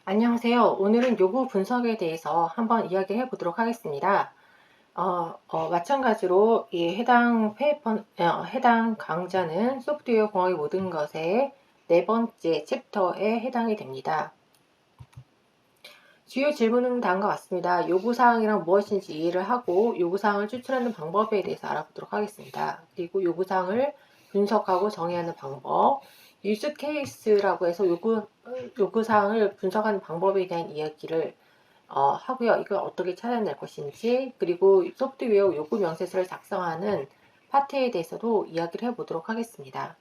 안녕하세요. 오늘은 요구 분석에 대해서 한번 이야기를 해보도록 하겠습니다. 마찬가지로 이 해당 강좌는 소프트웨어 공학의 모든 것의 네 번째 챕터에 해당이 됩니다. 주요 질문은 다음과 같습니다. 요구사항이란 무엇인지 이해를 하고 요구사항을 추출하는 방법에 대해서 알아보도록 하겠습니다. 그리고 요구사항을 분석하고 정의하는 방법, 유즈 케이스라고 해서 요구사항을 분석하는 방법에 대한 이야기를 하고요. 이걸 어떻게 찾아낼 것인지, 그리고 소프트웨어 요구 명세서를 작성하는 파트에 대해서도 이야기를 해보도록 하겠습니다.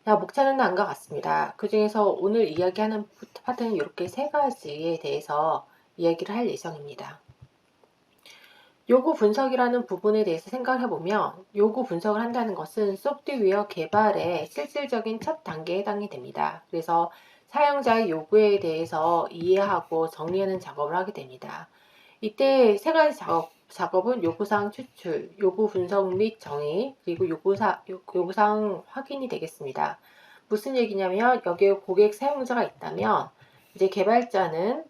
자, 목차는 다음과 같습니다. 그 중에서 오늘 이야기하는 파트는 이렇게 세 가지에 대해서 이야기를 할 예정입니다. 요구 분석이라는 부분에 대해서 생각을 해보면 요구 분석을 한다는 것은 소프트웨어 개발의 실질적인 첫 단계에 해당이 됩니다. 그래서 사용자의 요구에 대해서 이해하고 정리하는 작업을 하게 됩니다. 이때 세 가지 작업은 요구사항 추출, 요구 분석 및 정의, 그리고 요구사항 확인이 되겠습니다. 무슨 얘기냐면 여기에 고객 사용자가 있다면 이제 개발자는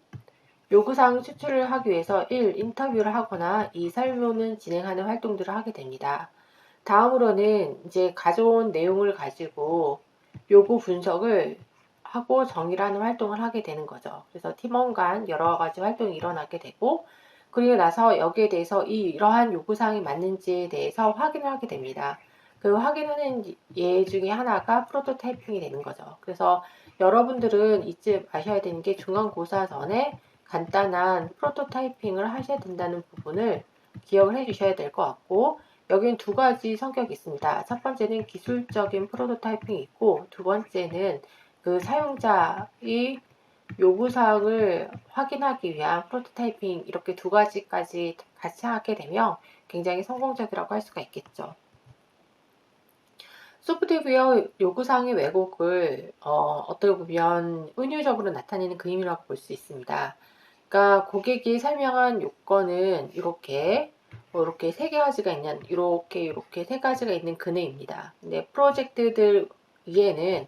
요구사항 추출을 하기 위해서 1. 인터뷰를 하거나 2. 설문을 진행하는 활동들을 하게 됩니다. 다음으로는 이제 가져온 내용을 가지고 요구 분석을 하고 정의를 하는 활동을 하게 되는 거죠. 그래서 팀원 간 여러 가지 활동이 일어나게 되고, 그리고 나서 여기에 대해서 이러한 요구사항이 맞는지에 대해서 확인을 하게 됩니다. 그 확인하는 예 중에 하나가 프로토타이핑이 되는 거죠. 그래서 여러분들은 잊지 마셔야 되는 게 중간고사 전에 간단한 프로토타이핑을 하셔야 된다는 부분을 기억을 해 주셔야 될 것 같고, 여기는 두 가지 성격이 있습니다. 첫 번째는 기술적인 프로토타이핑이 있고, 두 번째는 그 사용자의 요구사항을 확인하기 위한 프로토타이핑, 이렇게 두 가지까지 같이 하게 되면 굉장히 성공적이라고 할 수가 있겠죠. 소프트웨어 요구사항의 왜곡을 어떻게 보면 은유적으로 나타내는 그림이라고 볼 수 있습니다. 그러니까 고객이 설명한 요건은 이렇게 세 가지가 있는 이렇게 세 가지가 있는 그네입니다. 근데 프로젝트들 이해는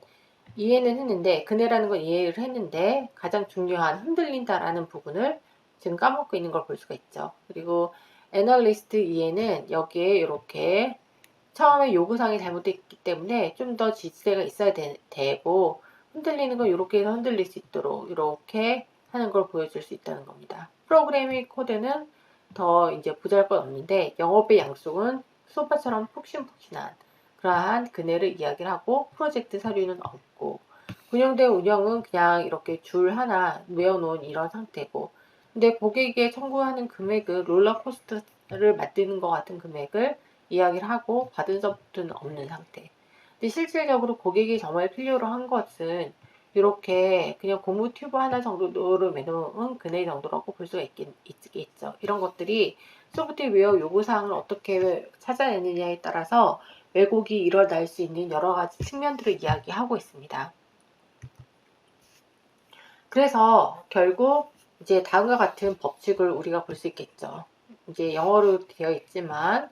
했는데, 그네라는 건 이해를 했는데 가장 중요한 흔들린다라는 부분을 지금 까먹고 있는 걸 볼 수가 있죠. 그리고 애널리스트 이해는 여기에 이렇게 처음에 요구사항이 잘못됐기 때문에 좀 더 지체가 있어야 되고, 흔들리는 건 이렇게 해서 흔들릴 수 있도록 이렇게 하는 걸 보여줄 수 있다는 겁니다. 프로그래밍 코드는 더 이제 보잘것없는데 영업의 양속은 소파처럼 푹신푹신한 그러한 그네를 이야기를 하고, 프로젝트 서류는 없고, 운영된 운영은 그냥 이렇게 줄 하나 외워놓은 이런 상태고, 근데 고객에게 청구하는 금액은 롤러코스터를 맞드는 것 같은 금액을 이야기를 하고 받은 서포트는 없는 상태. 근데 실질적으로 고객이 정말 필요로 한 것은 이렇게 그냥 고무 튜브 하나 정도를 매놓은 그네 정도라고 볼 수가 있겠죠. 이런 것들이 소프트웨어 요구사항을 어떻게 찾아내느냐에 따라서 왜곡이 일어날 수 있는 여러 가지 측면들을 이야기하고 있습니다. 그래서 결국 이제 다음과 같은 법칙을 우리가 볼 수 있겠죠. 이제 영어로 되어 있지만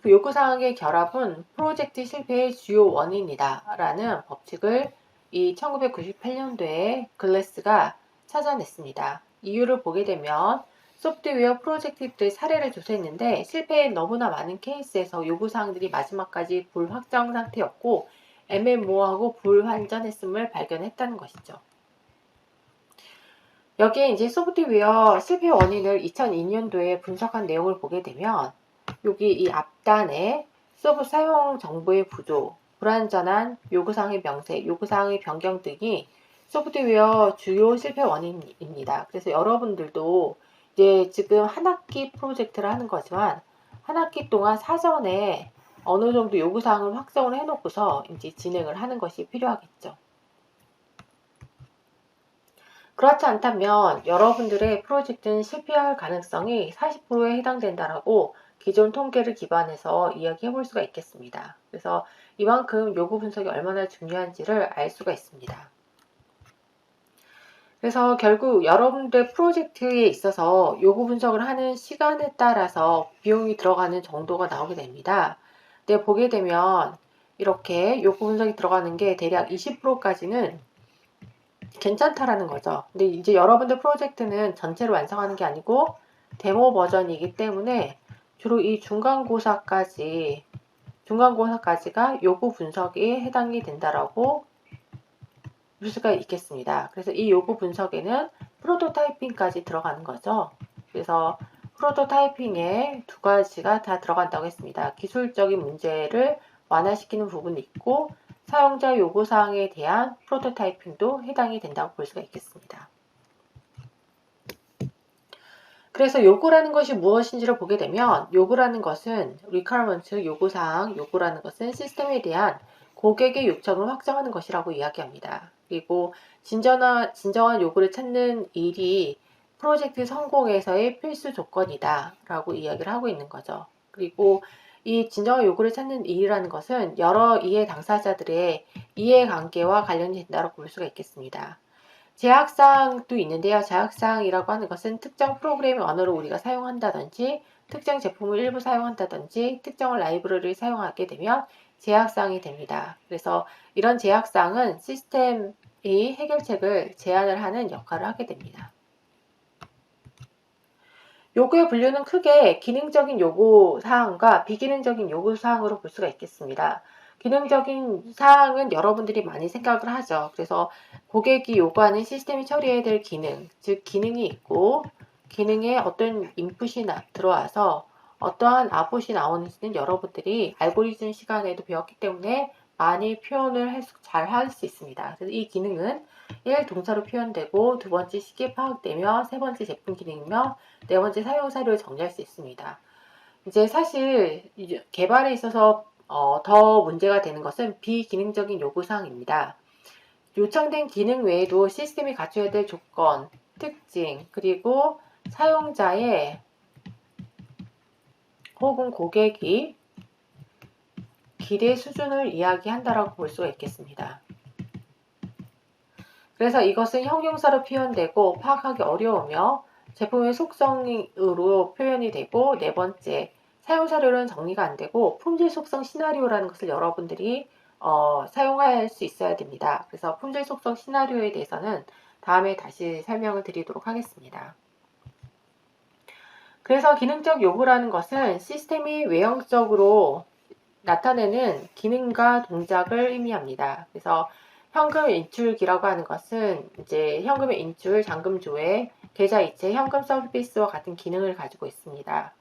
요구사항의 결합은 프로젝트 실패의 주요 원인이다 라는 법칙을 이 1998년도에 글래스가 찾아냈습니다. 이유를 보게 되면 소프트웨어 프로젝트들 사례를 조사했는데 실패의 너무나 많은 케이스에서 요구사항들이 마지막까지 불확정 상태였고 애매모호하고 불완전했음을 발견했다는 것이죠. 여기에 이제 소프트웨어 실패 원인을 2002년도에 분석한 내용을 보게 되면 여기 이 앞단에 서브 사용 정보의 부족, 불완전한 요구사항의 명세, 요구사항의 변경 등이 소프트웨어 주요 실패 원인입니다. 그래서 여러분들도 이제 지금 한 학기 프로젝트를 하는 거지만 한 학기 동안 사전에 어느 정도 요구사항을 확정을 해놓고서 이제 진행을 하는 것이 필요하겠죠. 그렇지 않다면 여러분들의 프로젝트는 실패할 가능성이 40%에 해당된다라고 기존 통계를 기반해서 이야기해 볼 수가 있겠습니다. 그래서 이만큼 요구 분석이 얼마나 중요한지를 알 수가 있습니다. 그래서 결국 여러분들 프로젝트에 있어서 요구 분석을 하는 시간에 따라서 비용이 들어가는 정도가 나오게 됩니다. 근데 보게 되면 이렇게 요구 분석이 들어가는 게 대략 20%까지는 괜찮다라는 거죠. 근데 이제 여러분들 프로젝트는 전체를 완성하는 게 아니고 데모 버전이기 때문에 주로 이 중간고사까지가 요구 분석에 해당이 된다라고 볼 수가 있겠습니다. 그래서 이 요구 분석에는 프로토타이핑까지 들어가는 거죠. 그래서 프로토타이핑에 두 가지가 다 들어간다고 했습니다. 기술적인 문제를 완화시키는 부분이 있고 사용자 요구사항에 대한 프로토타이핑도 해당이 된다고 볼 수가 있겠습니다. 그래서 요구라는 것이 무엇인지를 보게 되면 요구라는 것은 requirement, 요구사항, 요구라는 것은 시스템에 대한 고객의 요청을 확정하는 것이라고 이야기합니다. 그리고 진정한 요구를 찾는 일이 프로젝트 성공에서의 필수 조건이다 라고 이야기를 하고 있는 거죠. 그리고 이 진정한 요구를 찾는 일이라는 것은 여러 이해 당사자들의 이해관계와 관련이 된다고 볼 수가 있겠습니다. 제약사항도 있는데요. 제약사항이라고 하는 것은 특정 프로그래밍 언어를 우리가 사용한다든지 특정 제품을 일부 사용한다든지 특정 라이브러리를 사용하게 되면 제약사항이 됩니다. 그래서 이런 제약사항은 시스템의 해결책을 제안을 하는 역할을 하게 됩니다. 요구의 분류는 크게 기능적인 요구사항과 비기능적인 요구사항으로 볼 수가 있겠습니다. 기능적인 사항은 여러분들이 많이 생각을 하죠. 그래서 고객이 요구하는 시스템이 처리해야 될 기능, 즉 기능이 있고 기능에 어떤 인풋이 들어와서 어떠한 아웃풋이 나오는지는 여러분들이 알고리즘 시간에도 배웠기 때문에 많이 표현을 잘 할 수 있습니다. 그래서 이 기능은 1. 동사로 표현되고 두 번째 시기에 파악되며 세 번째 제품 기능이며 네 번째 사용 사료를 정리할 수 있습니다. 이제 사실 개발에 있어서 더 문제가 되는 것은 비기능적인 요구사항입니다. 요청된 기능 외에도 시스템이 갖춰야 될 조건, 특징, 그리고 사용자의 혹은 고객이 기대 수준을 이야기한다라고 볼 수가 있겠습니다. 그래서 이것은 형용사로 표현되고 파악하기 어려우며 제품의 속성으로 표현이 되고 네 번째, 사용 사료는 정리가 안 되고 품질 속성 시나리오라는 것을 여러분들이 사용할 수 있어야 됩니다. 그래서 품질 속성 시나리오에 대해서는 다음에 다시 설명을 드리도록 하겠습니다. 그래서 기능적 요구라는 것은 시스템이 외형적으로 나타내는 기능과 동작을 의미합니다. 그래서 현금 인출기라고 하는 것은 이제 현금의 인출, 잔금 조회, 계좌 이체, 현금 서비스와 같은 기능을 가지고 있습니다.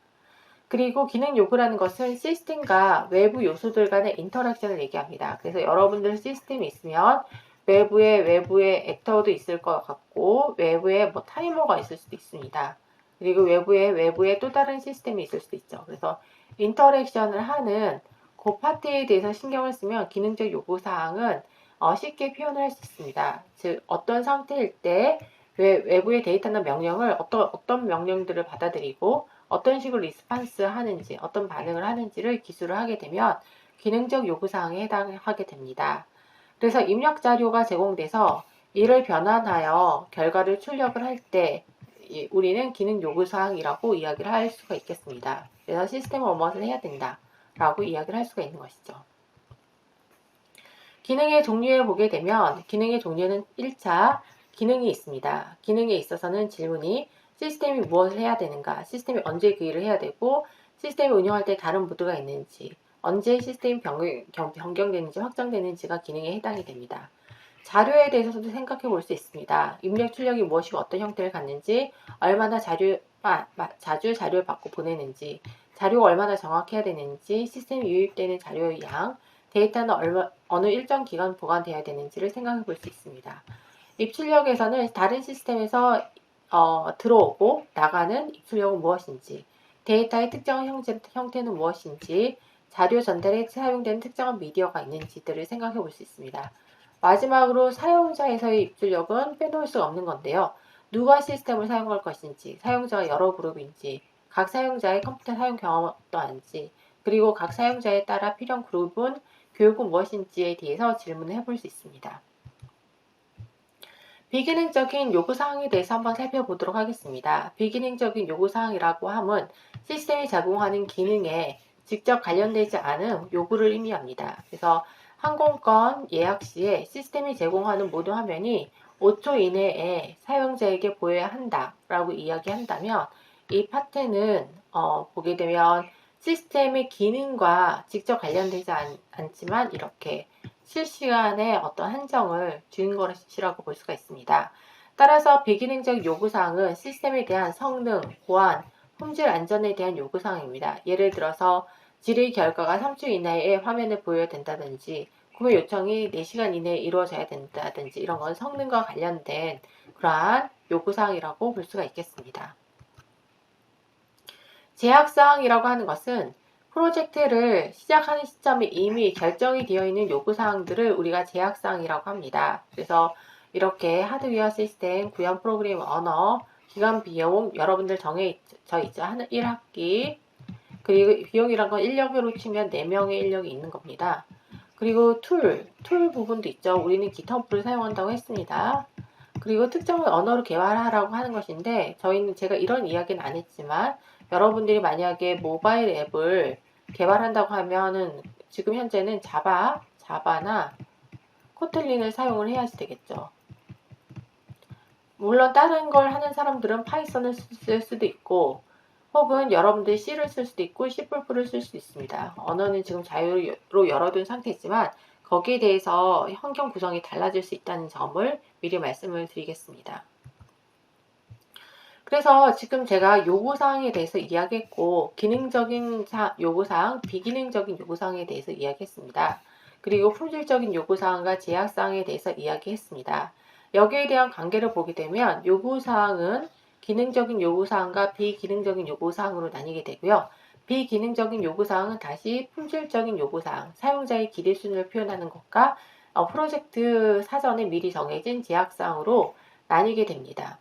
그리고 기능 요구라는 것은 시스템과 외부 요소들 간의 인터랙션을 얘기합니다. 그래서 여러분들 시스템이 있으면 외부에 액터도 있을 것 같고 외부에 뭐 타이머가 있을 수도 있습니다. 그리고 외부에 또 다른 시스템이 있을 수도 있죠. 그래서 인터랙션을 하는 그 파트에 대해서 신경을 쓰면 기능적 요구사항은 쉽게 표현을 할 수 있습니다. 즉 어떤 상태일 때 외부의 데이터나 명령을 어떤 명령들을 받아들이고 어떤 식으로 리스판스 하는지 어떤 반응을 하는지를 기술을 하게 되면 기능적 요구사항에 해당하게 됩니다. 그래서 입력 자료가 제공돼서 이를 변환하여 결과를 출력을 할 때 우리는 기능 요구사항이라고 이야기를 할 수가 있겠습니다. 그래서 시스템은 무엇을 해야 된다 라고 이야기를 할 수가 있는 것이죠. 기능의 종류에 보게 되면 기능의 종류는 1차 기능이 있습니다. 기능에 있어서는 질문이 시스템이 무엇을 해야 되는가, 시스템이 언제 그 일을 해야 되고 시스템을 운영할 때 다른 모드가 있는지, 언제 시스템이 변경되는지 확정되는지가 기능에 해당이 됩니다. 자료에 대해서도 생각해 볼 수 있습니다. 입력 출력이 무엇이고 어떤 형태를 갖는지, 얼마나 자주 자료를 받고 보내는지, 자료가 얼마나 정확해야 되는지, 시스템에 유입되는 자료의 양, 데이터는 어느 일정 기간 보관되어야 되는지를 생각해 볼 수 있습니다. 입출력에서는 다른 시스템에서 들어오고 나가는 입출력은 무엇인지, 데이터의 특정한 형태는 무엇인지, 자료 전달에 사용되는 특정한 미디어가 있는지들을 생각해 볼 수 있습니다. 마지막으로 사용자에서의 입출력은 빼놓을 수 없는 건데요. 누가 시스템을 사용할 것인지, 사용자가 여러 그룹인지, 각 사용자의 컴퓨터 사용 경험은 어떠한지, 그리고 각 사용자에 따라 필요한 그룹은 교육은 무엇인지에 대해서 질문을 해볼 수 있습니다. 비기능적인 요구사항에 대해서 한번 살펴보도록 하겠습니다. 비기능적인 요구사항이라고 함은 시스템이 제공하는 기능에 직접 관련되지 않은 요구를 의미합니다. 그래서 항공권 예약 시에 시스템이 제공하는 모든 화면이 5초 이내에 사용자에게 보여야 한다 라고 이야기한다면 이 파트는 보게 되면 시스템의 기능과 직접 관련되지 않지만 이렇게 실시간에 어떤 한정을 주는 것이라고 볼 수가 있습니다. 따라서 비기능적 요구사항은 시스템에 대한 성능, 보안, 품질 안전에 대한 요구사항입니다. 예를 들어서 질의 결과가 3초 이내에 화면에 보여야 된다든지 구매 요청이 4시간 이내에 이루어져야 된다든지 이런 건 성능과 관련된 그러한 요구사항이라고 볼 수가 있겠습니다. 제약사항이라고 하는 것은 프로젝트를 시작하는 시점에 이미 결정이 되어 있는 요구사항들을 우리가 제약사항이라고 합니다. 그래서 이렇게 하드웨어 시스템, 구현 프로그램 언어, 기간 비용, 여러분들 정해져 있죠. 1학기. 그리고 비용이란 건 인력으로 치면 4명의 인력이 있는 겁니다. 그리고 툴 부분도 있죠. 우리는 GitHub를 사용한다고 했습니다. 그리고 특정한 언어로 개발하라고 하는 것인데 저희는 제가 이런 이야기는 안 했지만 여러분들이 만약에 모바일 앱을 개발한다고 하면은 지금 현재는 자바나 코틀린을 사용을 해야지 되겠죠. 물론 다른 걸 하는 사람들은 파이썬을 쓸 수도 있고 혹은 여러분들이 C를 쓸 수도 있고 C++를 쓸 수도 있습니다. 언어는 지금 자유로 열어둔 상태지만 거기에 대해서 환경 구성이 달라질 수 있다는 점을 미리 말씀을 드리겠습니다. 그래서 지금 제가 요구사항에 대해서 이야기했고 기능적인 요구사항, 비기능적인 요구사항에 대해서 이야기했습니다. 그리고 품질적인 요구사항과 제약사항에 대해서 이야기했습니다. 여기에 대한 관계를 보게 되면 요구사항은 기능적인 요구사항과 비기능적인 요구사항으로 나뉘게 되고요. 비기능적인 요구사항은 다시 품질적인 요구사항, 사용자의 기대 수준을 표현하는 것과 프로젝트 사전에 미리 정해진 제약사항으로 나뉘게 됩니다.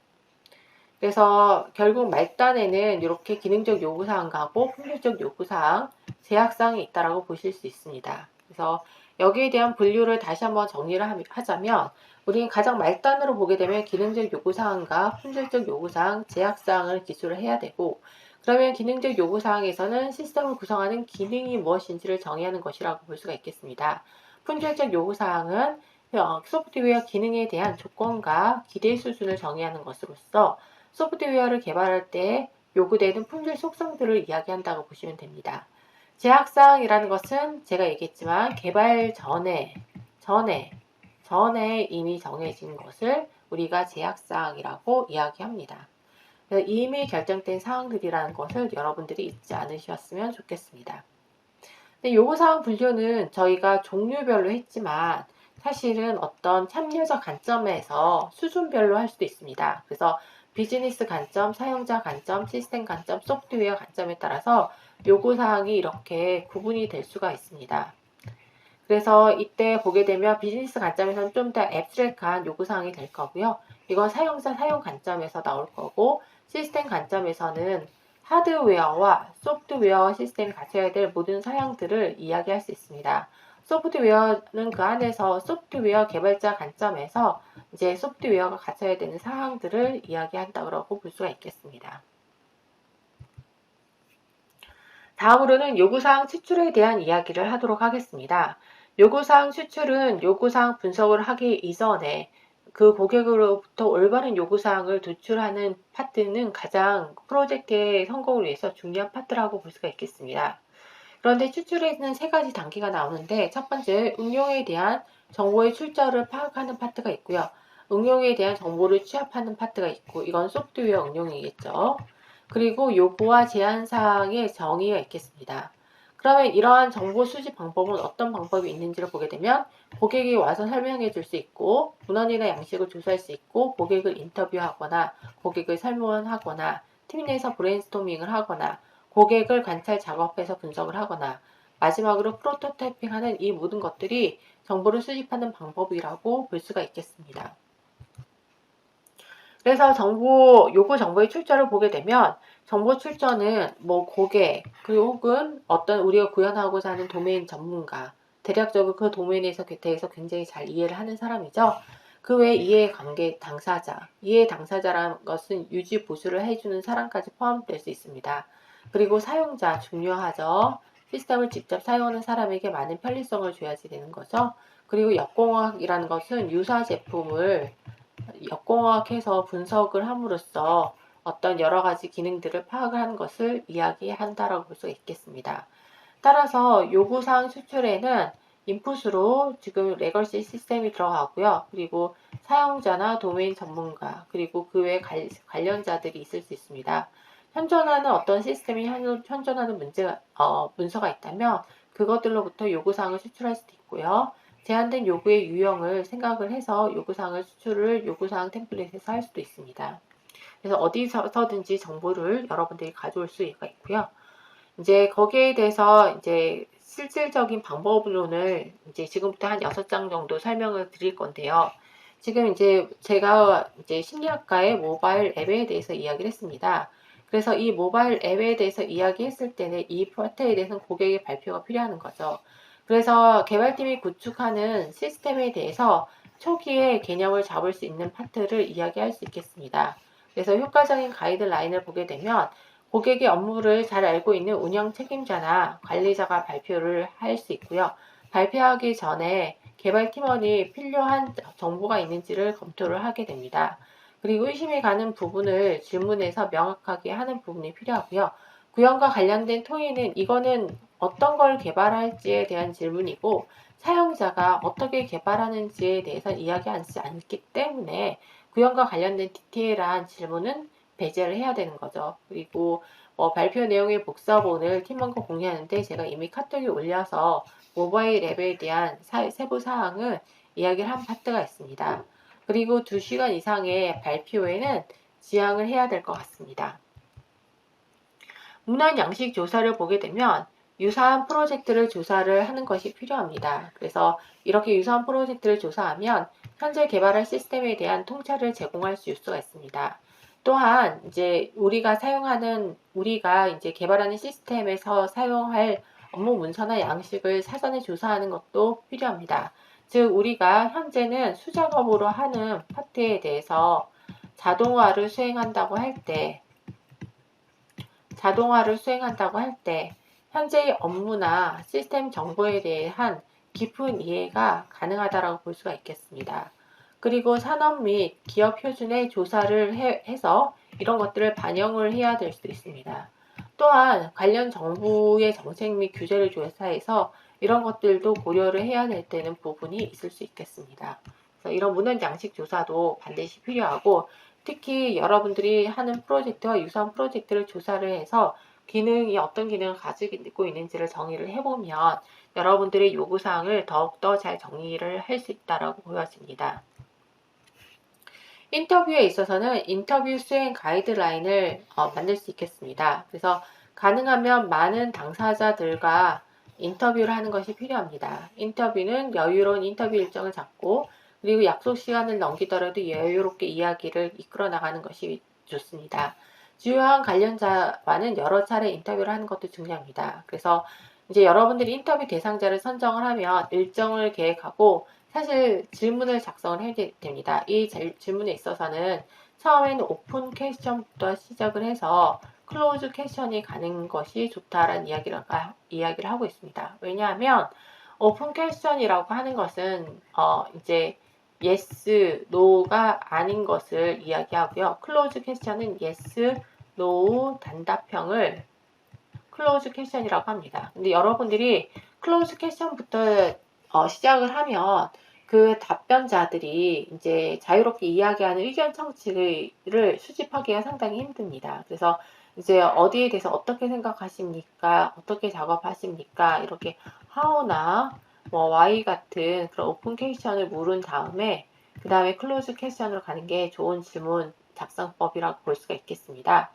그래서 결국 말단에는 이렇게 기능적 요구사항하고 품질적 요구사항, 제약사항이 있다라고 보실 수 있습니다. 그래서 여기에 대한 분류를 다시 한번 정리를 하자면 우리는 가장 말단으로 보게 되면 기능적 요구사항과 품질적 요구사항, 제약사항을 기술을 해야 되고 그러면 기능적 요구사항에서는 시스템을 구성하는 기능이 무엇인지를 정의하는 것이라고 볼 수가 있겠습니다. 품질적 요구사항은 소프트웨어 기능에 대한 조건과 기대 수준을 정의하는 것으로서 소프트웨어를 개발할 때 요구되는 품질 속성들을 이야기한다고 보시면 됩니다. 제약사항이라는 것은 제가 얘기했지만 개발 전에 이미 정해진 것을 우리가 제약사항이라고 이야기합니다. 이미 결정된 사항들이라는 것을 여러분들이 잊지 않으셨으면 좋겠습니다. 근데 요구사항 분류는 저희가 종류별로 했지만 사실은 어떤 참여자 관점에서 수준별로 할 수도 있습니다. 그래서 비즈니스 관점, 사용자 관점, 시스템 관점, 소프트웨어 관점에 따라서 요구사항이 이렇게 구분이 될 수가 있습니다. 그래서 이때 보게 되면 비즈니스 관점에서는 좀 더 앱스트랙트한 요구사항이 될 거고요. 이건 사용자 사용 관점에서 나올 거고 시스템 관점에서는 하드웨어와 소프트웨어 시스템이 갖춰야 될 모든 사양들을 이야기할 수 있습니다. 소프트웨어는 그 안에서 소프트웨어 개발자 관점에서 이제 소프트웨어가 갖춰야 되는 사항들을 이야기한다고 볼 수가 있겠습니다. 다음으로는 요구사항 추출에 대한 이야기를 하도록 하겠습니다. 요구사항 추출은 요구사항 분석을 하기 이전에 그 고객으로부터 올바른 요구사항을 도출하는 파트는 가장 프로젝트의 성공을 위해서 중요한 파트라고 볼 수가 있겠습니다. 그런데 추출에는 3가지 단계가 나오는데 첫 번째 응용에 대한 정보의 출처를 파악하는 파트가 있고요. 응용에 대한 정보를 취합하는 파트가 있고 이건 소프트웨어 응용이겠죠. 그리고 요구와 제한사항의 정의가 있겠습니다. 그러면 이러한 정보 수집 방법은 어떤 방법이 있는지를 보게 되면 고객이 와서 설명해 줄 수 있고 문헌이나 양식을 조사할 수 있고 고객을 인터뷰하거나 고객을 설문하거나 팀 내에서 브레인스토밍을 하거나 고객을 관찰 작업해서 분석을 하거나 마지막으로 프로토타이핑하는 이 모든 것들이 정보를 수집하는 방법이라고 볼 수가 있겠습니다. 그래서 요구 정보의 출처를 보게 되면 정보 출처는 뭐 고객 그리고 혹은 어떤 우리가 구현하고자 하는 도메인 전문가 대략적으로 그 도메인에서 대해서 굉장히 잘 이해를 하는 사람이죠. 그 외에 이해 당사자라는 것은 유지 보수를 해주는 사람까지 포함될 수 있습니다. 그리고 사용자 중요하죠. 시스템을 직접 사용하는 사람에게 많은 편리성을 줘야지 되는 거죠. 그리고 역공학이라는 것은 유사 제품을 역공학해서 분석을 함으로써 어떤 여러 가지 기능들을 파악을 하는 것을 이야기한다라고 볼 수가 있겠습니다. 따라서 요구사항 수출에는 인풋으로 지금 레거시 시스템이 들어가고요. 그리고 사용자나 도메인 전문가, 그리고 그 외 관련자들이 있을 수 있습니다. 현존하는 어떤 시스템이 현존하는 문서가 있다면 그것들로부터 요구사항을 수출할 수도 있고요. 제한된 요구의 유형을 생각을 해서 요구사항을 수출을 요구사항 템플릿에서 할 수도 있습니다. 그래서 어디서든지 정보를 여러분들이 가져올 수가 있고요. 이제 거기에 대해서 이제 실질적인 방법론을 이제 지금부터 한 6장 정도 설명을 드릴 건데요. 지금 이제 제가 이제 심리학과의 모바일 앱에 대해서 이야기를 했습니다. 그래서 이 모바일 앱에 대해서 이야기했을 때는 이 파트에 대해서는 고객의 발표가 필요한 거죠. 그래서 개발팀이 구축하는 시스템에 대해서 초기에 개념을 잡을 수 있는 파트를 이야기할 수 있겠습니다. 그래서 효과적인 가이드라인을 보게 되면 고객의 업무를 잘 알고 있는 운영 책임자나 관리자가 발표를 할 수 있고요. 발표하기 전에 개발팀원이 필요한 정보가 있는지를 검토를 하게 됩니다. 그리고 의심이 가는 부분을 질문해서 명확하게 하는 부분이 필요하고요. 구현과 관련된 토의는 이거는 어떤 걸 개발할지에 대한 질문이고 사용자가 어떻게 개발하는지에 대해서 이야기하지 않기 때문에 구현과 관련된 디테일한 질문은 배제를 해야 되는 거죠. 그리고 발표 내용의 복사본을 팀원과 공유하는데 제가 이미 카톡에 올려서 모바일 앱에 대한 세부 사항을 이야기를 한 파트가 있습니다. 그리고 2시간 이상의 발표에는 지향을 해야 될 것 같습니다. 문헌 양식 조사를 보게 되면 유사한 프로젝트를 조사를 하는 것이 필요합니다. 그래서 이렇게 유사한 프로젝트를 조사하면 현재 개발할 시스템에 대한 통찰을 제공할 수가 있습니다. 또한 이제 우리가 이제 개발하는 시스템에서 사용할 업무 문서나 양식을 사전에 조사하는 것도 필요합니다. 즉 우리가 현재는 수작업으로 하는 파트에 대해서 자동화를 수행한다고 할 때 현재의 업무나 시스템 정보에 대한 깊은 이해가 가능하다고 볼 수가 있겠습니다. 그리고 산업 및 기업 표준의 조사를 해서 이런 것들을 반영을 해야 될 수도 있습니다. 또한 관련 정부의 정책 및 규제를 조사해서 이런 것들도 고려를 해야 되는 부분이 있을 수 있겠습니다. 그래서 이런 문헌 양식 조사도 반드시 필요하고 특히 여러분들이 하는 프로젝트와 유사한 프로젝트를 조사를 해서 어떤 기능을 가지고 있는지를 정의를 해보면 여러분들의 요구사항을 더욱더 잘 정리를 할 수 있다고 보여집니다. 인터뷰에 있어서는 인터뷰 수행 가이드라인을 만들 수 있겠습니다. 그래서 가능하면 많은 당사자들과 인터뷰를 하는 것이 필요합니다. 인터뷰는 여유로운 인터뷰 일정을 잡고 그리고 약속 시간을 넘기더라도 여유롭게 이야기를 이끌어 나가는 것이 좋습니다. 주요한 관련자와는 여러 차례 인터뷰를 하는 것도 중요합니다. 그래서 이제 여러분들이 인터뷰 대상자를 선정을 하면 일정을 계획하고 사실 질문을 작성을 해야 됩니다. 이 질문에 있어서는 처음에는 오픈 퀘스천부터 시작을 해서 클로즈 퀘스천이 가는 것이 좋다라는 이야기를 하고 있습니다. 왜냐하면 오픈 퀘스천이라고 하는 것은 이제 yes, no가 아닌 것을 이야기하고요. 클로즈 퀘스천은 yes, no 단답형을 클로즈 퀘스천이라고 합니다. 근데 여러분들이 클로즈 퀘스천부터 시작을 하면 그 답변자들이 이제 자유롭게 이야기하는 의견 청취를 수집하기가 상당히 힘듭니다. 그래서 이제 어디에 대해서 어떻게 생각하십니까? 어떻게 작업하십니까? 이렇게 how나 why 같은 그런 오픈 퀘스천을 물은 다음에 그 다음에 클로즈 퀘스천으로 가는 게 좋은 질문 작성법이라고 볼 수가 있겠습니다.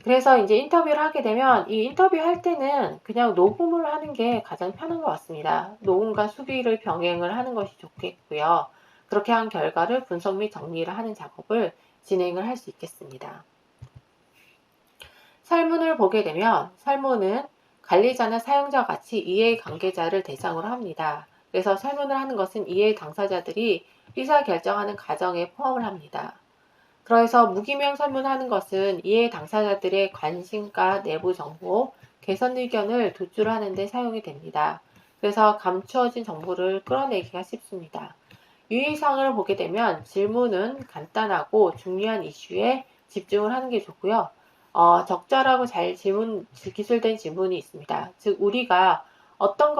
그래서 이제 인터뷰를 하게 되면 이 인터뷰 할 때는 그냥 녹음을 하는 게 가장 편한 것 같습니다. 녹음과 수기를 병행을 하는 것이 좋겠고요. 그렇게 한 결과를 분석 및 정리를 하는 작업을 진행을 할 수 있겠습니다. 설문을 보게 되면 설문은 관리자나 사용자와 같이 이해 관계자를 대상으로 합니다. 그래서 설문을 하는 것은 이해 당사자들이 의사결정하는 과정에 포함을 합니다. 그래서 무기명 설문하는 것은 이해 당사자들의 관심과 내부 정보, 개선 의견을 도출하는 데 사용이 됩니다. 그래서 감추어진 정보를 끌어내기가 쉽습니다. 유의사항을 보게 되면 질문은 간단하고 중요한 이슈에 집중을 하는 게 좋고요. 적절하고 잘 기술된 질문이 있습니다. 즉, 우리가 어떤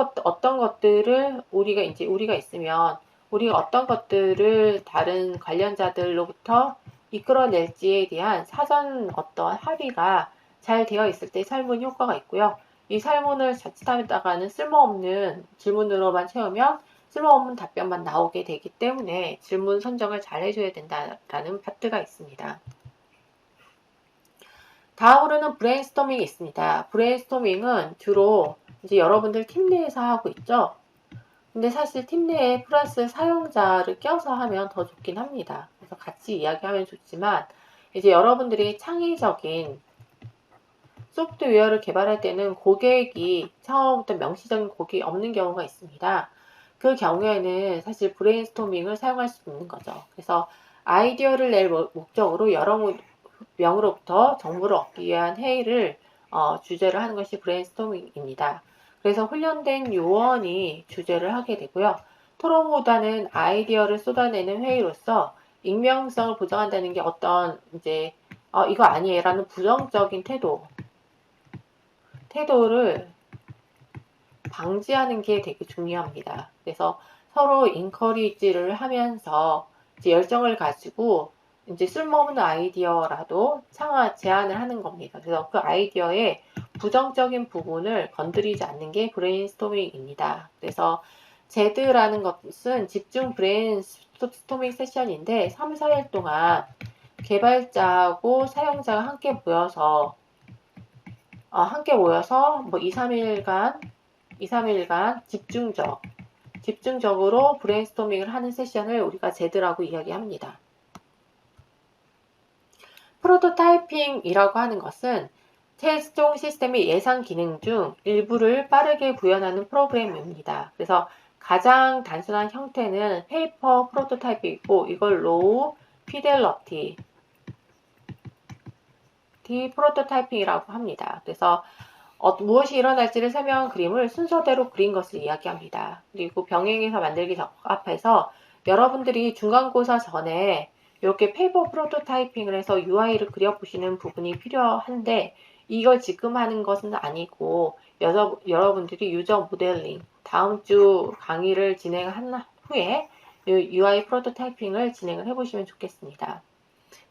것들을 우리가 있으면 우리가 어떤 것들을 다른 관련자들로부터 이끌어낼지에 대한 사전 어떤 합의가 잘 되어 있을 때 설문 효과가 있고요. 이 설문을 자칫하다가는 쓸모없는 질문으로만 채우면 쓸모없는 답변만 나오게 되기 때문에 질문 선정을 잘 해줘야 된다라는 파트가 있습니다. 다음으로는 브레인스토밍이 있습니다. 브레인스토밍은 주로 이제 여러분들 팀 내에서 하고 있죠. 근데 사실 팀 내에 플러스 사용자를 껴서 하면 더 좋긴 합니다. 그래서 같이 이야기하면 좋지만 이제 여러분들이 창의적인 소프트웨어를 개발할 때는 고객이 처음부터 명시적인 고객이 없는 경우가 있습니다. 그 경우에는 사실 브레인스토밍을 사용할 수 있는 거죠. 그래서 아이디어를 낼 목적으로 여러 명으로부터 정보를 얻기 위한 회의를 주제를 하는 것이 브레인스토밍입니다. 그래서 훈련된 요원이 주제를 하게 되고요. 토론보다는 아이디어를 쏟아내는 회의로서 익명성을 보장한다는 게 어떤 이제 이거 아니에요 라는 부정적인 태도를 방지하는 게 되게 중요합니다. 그래서 서로 인커리지를 하면서 이제 열정을 가지고 이제 쓸모없는 아이디어라도 제안을 하는 겁니다. 그래서 그 아이디어의 부정적인 부분을 건드리지 않는 게 브레인스토밍입니다. 그래서 제드라는 것은 집중 브레인스토밍 세션인데 3, 4일 동안 개발자하고 사용자가 함께 모여서 뭐 2, 3일간 집중적으로 브레인스토밍을 하는 세션을 우리가 제드라고 이야기합니다. 프로토타이핑이라고 하는 것은 최종 시스템의 예상 기능 중 일부를 빠르게 구현하는 프로그램입니다. 그래서 가장 단순한 형태는 페이퍼 프로토타이프이고 이걸 로우 피델러티 프로토타이핑이라고 합니다. 그래서 무엇이 일어날지를 설명한 그림을 순서대로 그린 것을 이야기합니다. 그리고 병행해서 만들기 적합해서 여러분들이 중간고사 전에 이렇게 페이퍼 프로토타이핑을 해서 UI를 그려보시는 부분이 필요한데 이걸 지금 하는 것은 아니고 여러분들이 유저 모델링 다음 주 강의를 진행한 후에 UI 프로토타이핑을 진행을 해보시면 좋겠습니다.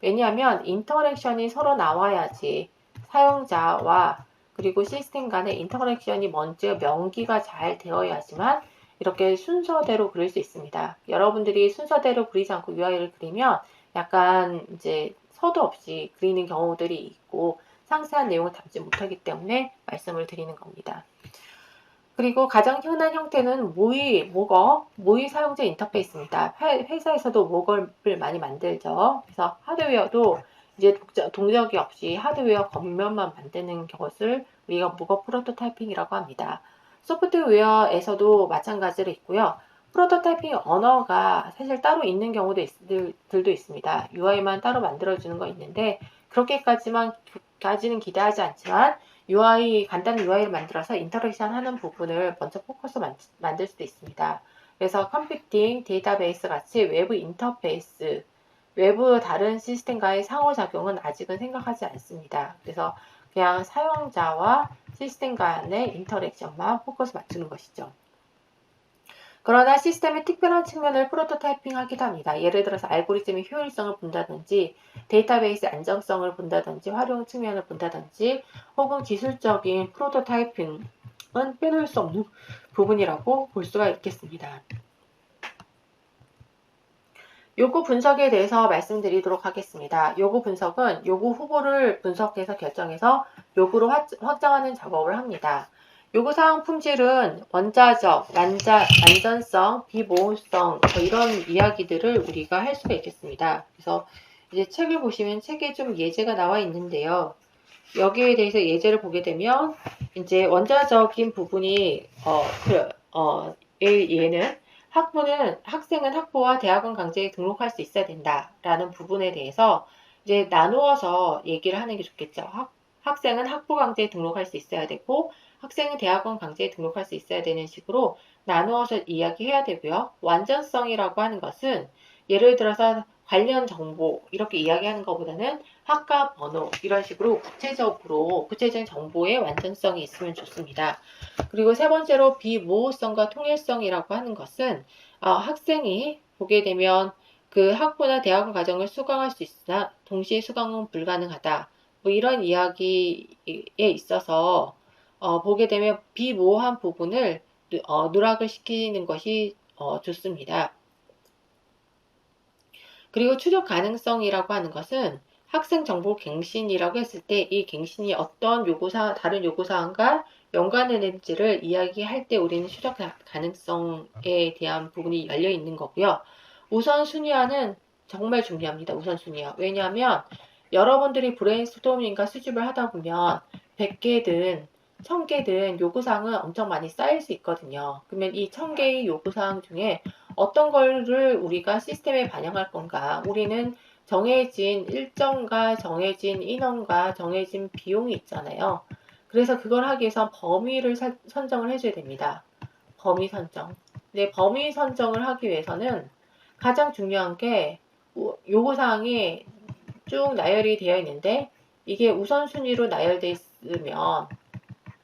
왜냐하면 인터랙션이 서로 나와야지 사용자와 그리고 시스템 간의 인터랙션이 먼저 명기가 잘 되어야지만 이렇게 순서대로 그릴 수 있습니다. 여러분들이 순서대로 그리지 않고 UI를 그리면 약간 이제 서도 없이 그리는 경우들이 있고 상세한 내용을 담지 못하기 때문에 말씀을 드리는 겁니다. 그리고 가장 흔한 형태는 모의 사용자 인터페이스입니다. 회사에서도 목업을 많이 만들죠. 그래서 하드웨어도 이제 동적이 없이 하드웨어 겉면만 만드는 것을 우리가 목업 프로토타이핑이라고 합니다. 소프트웨어에서도 마찬가지로 있고요. 프로토타이핑 언어가 사실 따로 있는 경우들도 있습니다. UI만 따로 만들어주는 거 있는데 그렇게까지는 기대하지 않지만 간단한 UI를 만들어서 인터랙션 하는 부분을 먼저 포커스 만들 수도 있습니다. 그래서 컴퓨팅, 데이터베이스 같이 외부 인터페이스, 외부 다른 시스템과의 상호작용은 아직은 생각하지 않습니다. 그래서 그냥 사용자와 시스템 간의 인터랙션만 포커스 맞추는 것이죠. 그러나 시스템의 특별한 측면을 프로토타이핑하기도 합니다. 예를 들어서 알고리즘의 효율성을 본다든지 데이터베이스 안정성을 본다든지 활용 측면을 본다든지 혹은 기술적인 프로토타이핑은 빼놓을 수 없는 부분이라고 볼 수가 있겠습니다. 요구 분석에 대해서 말씀드리도록 하겠습니다. 요구 분석은 요구 후보를 분석해서 결정해서 요구로 확정하는 작업을 합니다. 요구사항 품질은 원자적, 안전성, 비모호성 이런 이야기들을 우리가 할 수가 있겠습니다. 그래서 이제 책을 보시면 책에 좀 예제가 나와 있는데요. 여기에 대해서 예제를 보게 되면 이제 원자적인 부분이 얘는 학생은 학부와 대학원 강좌에 등록할 수 있어야 된다라는 부분에 대해서 이제 나누어서 얘기를 하는 게 좋겠죠. 학생은 학부 강제에 등록할 수 있어야 되고 학생은 대학원 강제에 등록할 수 있어야 되는 식으로 나누어서 이야기해야 되고요. 완전성이라고 하는 것은 예를 들어서 관련 정보 이렇게 이야기하는 것보다는 학과 번호 이런 식으로 구체적인 정보의 완전성이 있으면 좋습니다. 그리고 세 번째로 비모호성과 통일성이라고 하는 것은 학생이 보게 되면 그 학부나 대학원 과정을 수강할 수 있으나 동시에 수강은 불가능하다. 뭐 이런 이야기에 있어서 보게 되면 비모호한 부분을 누락을 시키는 것이 좋습니다. 그리고 추적 가능성이라고 하는 것은 학생 정보 갱신이라고 했을 때 이 갱신이 어떤 다른 요구사항과 연관되는지를 이야기할 때 우리는 추적 가능성에 대한 부분이 열려 있는 거고요. 우선순위화는 정말 중요합니다. 우선순위화. 왜냐하면 여러분들이 브레인스토밍과 수집을 하다 보면 100개든 1000개든 요구사항은 엄청 많이 쌓일 수 있거든요. 그러면 이 1000개의 요구사항 중에 어떤 거를 우리가 시스템에 반영할 건가? 우리는 정해진 일정과 정해진 인원과 정해진 비용이 있잖아요. 그래서 그걸 하기 위해서 범위를 선정을 해줘야 됩니다. 범위 선정. 근데 범위 선정을 하기 위해서는 가장 중요한 게 요구사항이 쭉 나열이 되어 있는데 이게 우선순위로 나열되어 있으면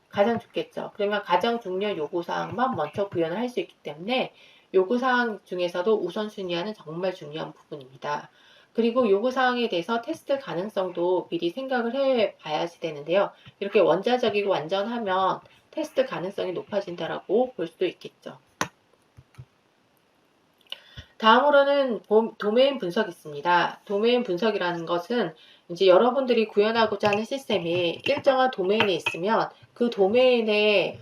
가장 좋겠죠. 그러면 가장 중요한 요구사항만 먼저 구현을 할 수 있기 때문에 요구사항 중에서도 우선순위화는 정말 중요한 부분입니다. 그리고 요구사항에 대해서 테스트 가능성도 미리 생각을 해 봐야지 되는데요. 이렇게 원자적이고 완전하면 테스트 가능성이 높아진다라고 볼 수도 있겠죠. 다음으로는 도메인 분석이 있습니다. 도메인 분석이라는 것은 이제 여러분들이 구현하고자 하는 시스템이 일정한 도메인에 있으면 그 도메인에서의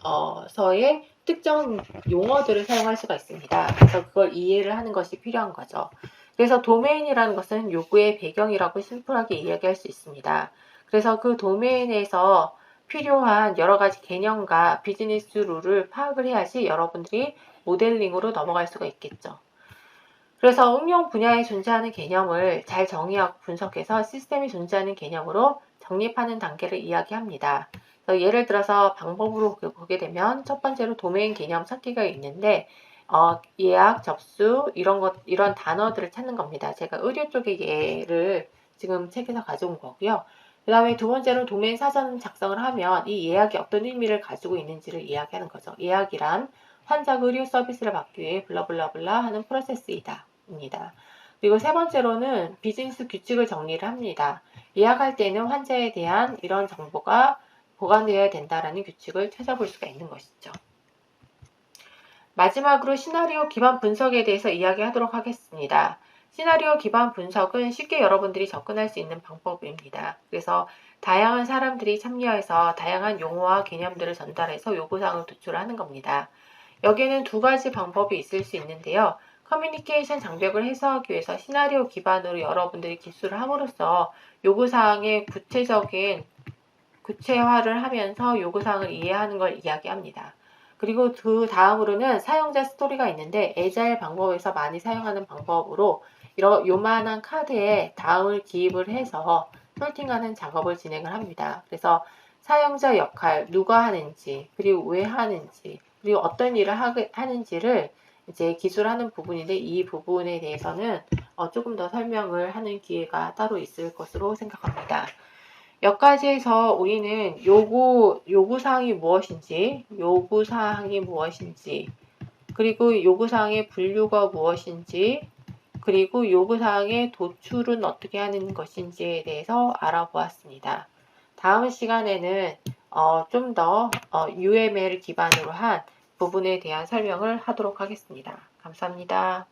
특정 용어들을 사용할 수가 있습니다. 그래서 그걸 이해를 하는 것이 필요한 거죠. 그래서 도메인이라는 것은 요구의 배경이라고 심플하게 이야기할 수 있습니다. 그래서 그 도메인에서 필요한 여러 가지 개념과 비즈니스 룰을 파악을 해야지 여러분들이 모델링으로 넘어갈 수가 있겠죠. 그래서 응용 분야에 존재하는 개념을 잘 정의하고 분석해서 시스템이 존재하는 개념으로 정립하는 단계를 이야기합니다. 예를 들어서 방법으로 보게 되면 첫 번째로 도메인 개념 찾기가 있는데 예약, 접수 이런 단어들을 찾는 겁니다. 제가 의료 쪽의 예를 지금 책에서 가져온 거고요. 그 다음에 두 번째로 도메인 사전 작성을 하면 이 예약이 어떤 의미를 가지고 있는지를 이야기하는 거죠. 예약이란 환자가 의료 서비스를 받기 위해 블라블라블라 하는 프로세스이다. 입니다. 그리고 세 번째로는 비즈니스 규칙을 정리를 합니다. 예약할 때는 환자에 대한 이런 정보가 보관되어야 된다라는 규칙을 찾아볼 수가 있는 것이죠. 마지막으로 시나리오 기반 분석에 대해서 이야기하도록 하겠습니다. 시나리오 기반 분석은 쉽게 여러분들이 접근할 수 있는 방법입니다. 그래서 다양한 사람들이 참여해서 다양한 용어와 개념들을 전달해서 요구사항을 도출하는 겁니다. 여기에는 두 가지 방법이 있을 수 있는데요. 커뮤니케이션 장벽을 해소하기 위해서 시나리오 기반으로 여러분들이 기술을 함으로써 요구사항의 구체화를 하면서 요구사항을 이해하는 걸 이야기합니다. 그리고 그 다음으로는 사용자 스토리가 있는데 에자일 방법에서 많이 사용하는 방법으로 요만한 카드에 다음을 기입을 해서 솔팅하는 작업을 진행을 합니다. 그래서 사용자 역할, 누가 하는지, 그리고 왜 하는지, 그리고 어떤 일을 하는지를 이제 기술하는 부분인데 이 부분에 대해서는 조금 더 설명을 하는 기회가 따로 있을 것으로 생각합니다. 여기까지해서 우리는 요구사항이 무엇인지, 그리고 요구사항의 분류가 무엇인지, 그리고 요구사항의 도출은 어떻게 하는 것인지에 대해서 알아보았습니다. 다음 시간에는 좀 더 UML 기반으로 한 부분에 대한 설명을 하도록 하겠습니다. 감사합니다.